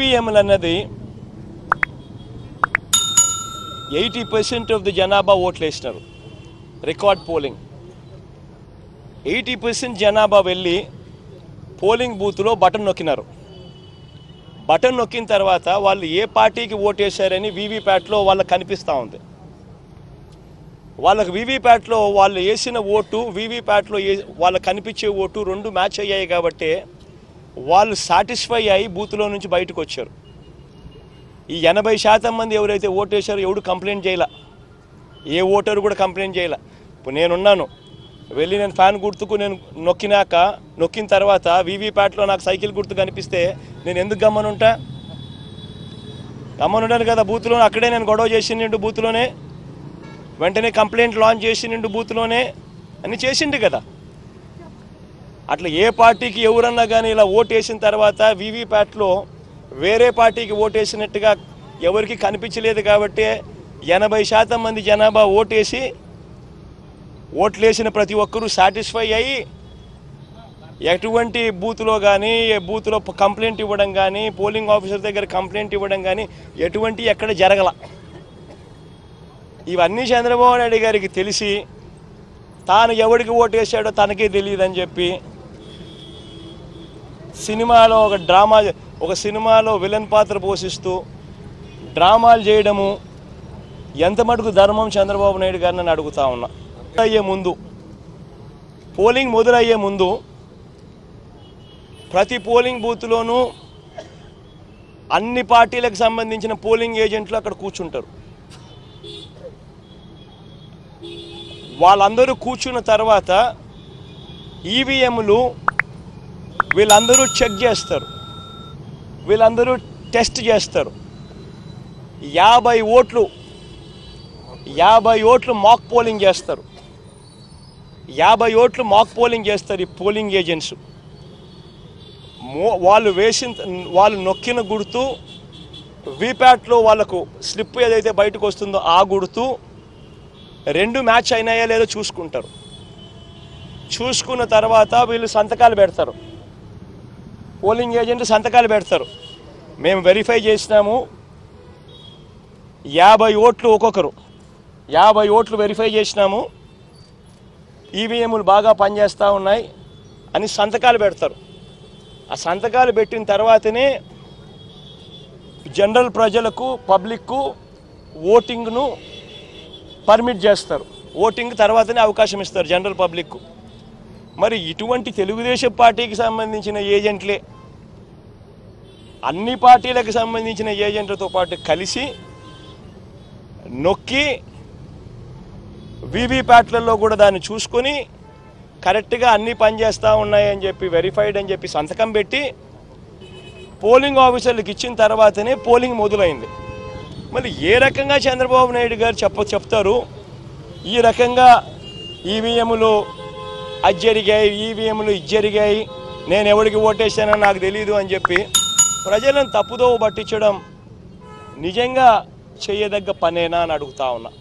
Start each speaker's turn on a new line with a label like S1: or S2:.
S1: ఈవీఎంలు అన్నది 80% of the జనాభా ఓట్లు వేసినారు. రికార్డ్ పోలింగ్ 80% జనాభా వెళ్ళి పోలింగ్ బూత్లో బటన్ నొక్కినారు. బటన్ నొక్కిన తర్వాత వాళ్ళు ఏ పార్టీకి ఓటేశారని వీవీప్యాట్లో వాళ్ళకి కనిపిస్తూ ఉంది. వాళ్ళకి వీవీప్యాట్లో వాళ్ళు వేసిన ఓటు వీవీప్యాట్లో వాళ్ళకి కనిపించే ఓటు రెండు మ్యాచ్ అయ్యాయి కాబట్టి వాళ్ళు సాటిస్ఫై అయ్యి బూత్లో నుంచి బయటకు వచ్చారు. ఈ 80% మంది ఎవరైతే ఓటేశారో ఎవడు కంప్లైంట్ చేయాల, ఏ ఓటరు కూడా కంప్లైంట్ చేయాల. ఇప్పుడు నేనున్నాను, వెళ్ళి నేను ఫ్యాన్ గుర్తుకు నేను నొక్కిన తర్వాత వీవీప్యాట్లో నాకు సైకిల్ గుర్తు కనిపిస్తే నేను ఎందుకు గమ్మనుంటాను కదా. బూత్లో అక్కడే నేను గొడవ చేసిండు, బూత్లోనే వెంటనే కంప్లైంట్ లాంచ్ చేసిండు, బూత్లోనే అన్ని చేసిండు కదా. అట్లా ఏ పార్టీకి ఎవరన్నా కానీ ఇలా ఓటేసిన తర్వాత వీవీప్యాట్లో వేరే పార్టీకి ఓటేసినట్టుగా ఎవరికి కనిపించలేదు కాబట్టి 80% మంది జనాభా ఓట్లేసిన ప్రతి ఒక్కరూ సాటిస్ఫై అయ్యి ఎటువంటి బూత్లో కానీ బూత్లో కంప్లైంట్ ఇవ్వడం కానీ పోలింగ్ ఆఫీసర్ దగ్గర కంప్లైంట్ ఇవ్వడం కానీ ఎటువంటి ఎక్కడ జరగల. ఇవన్నీ చంద్రబాబు నాయుడు గారికి తెలిసి తాను ఎవరికి ఓటేసాడో తనకే తెలియదని చెప్పి సినిమాలో ఒక సినిమాలో విలన్ పాత్ర పోషిస్తూ డ్రామాలు చేయడము ఎంత మటుకు ధర్మం చంద్రబాబు నాయుడు గారిని అడుగుతా ఉన్నా. పోలింగ్ మొదలయ్యే ముందు ప్రతి పోలింగ్ బూత్లోనూ అన్ని పార్టీలకు సంబంధించిన పోలింగ్ ఏజెంట్లు అక్కడ కూర్చుంటారు. వాళ్ళందరూ కూర్చున్న తర్వాత ఈవీఎంలు వీళ్ళందరూ చెక్ చేస్తారు, వీళ్ళందరూ టెస్ట్ చేస్తారు. 50 ఓట్లు మాక్ పోలింగ్ చేస్తారు. 50 ఓట్లు మాక్ పోలింగ్ చేస్తారు ఈ పోలింగ్ ఏజెంట్స్. వాళ్ళు నొక్కిన గుర్తు వీప్యాట్లో వాళ్ళకు స్లిప్ ఏదైతే బయటకు వస్తుందో ఆ గుర్తు రెండు మ్యాచ్ అయినాయా లేదో చూసుకుంటారు. చూసుకున్న తర్వాత వీళ్ళు సంతకాలు పెడతారు, పోలింగ్ ఏజెంట్ సంతకాలు పెడతారు. మేము వెరిఫై చేసినాము 50 ఓట్లు ఒక్కొక్కరు 50 ఓట్లు వెరిఫై చేసినాము, ఈవీఎంలు బాగా పనిచేస్తూ ఉన్నాయి అని సంతకాలు పెడతారు. ఆ సంతకాలు పెట్టిన తర్వాతనే జనరల్ ప్రజలకు పబ్లిక్కు ఓటింగ్ను పర్మిట్ చేస్తారు. ఓటింగ్ తర్వాతనే అవకాశం ఇస్తారు జనరల్ పబ్లిక్కు. మరి ఇటువంటి తెలుగుదేశం పార్టీకి సంబంధించిన ఏజెంట్లే అన్ని పార్టీలకు సంబంధించిన ఏజెంట్లతో పాటు కలిసి నొక్కి వీవీప్యాట్లలో కూడా దాన్ని చూసుకొని కరెక్ట్గా అన్నీ పనిచేస్తూ ఉన్నాయని చెప్పి వెరిఫైడ్ అని చెప్పి సంతకం పెట్టి పోలింగ్ ఆఫీసర్లకు ఇచ్చిన తర్వాతనే పోలింగ్ మొదలైంది. మరి ఏ రకంగా చంద్రబాబు నాయుడు గారు చెప్తారు ఈ రకంగా ఈవీఎంలు అది జరిగాయి, ఈవీఎంలు ఇది జరిగాయి, నేను ఎవరికి ఓటేసానో నాకు తెలియదు అని చెప్పి ప్రజలను తప్పుదోవ పట్టించడం నిజంగా చేయదగ్గ పనేనా అని అడుగుతా ఉన్నా.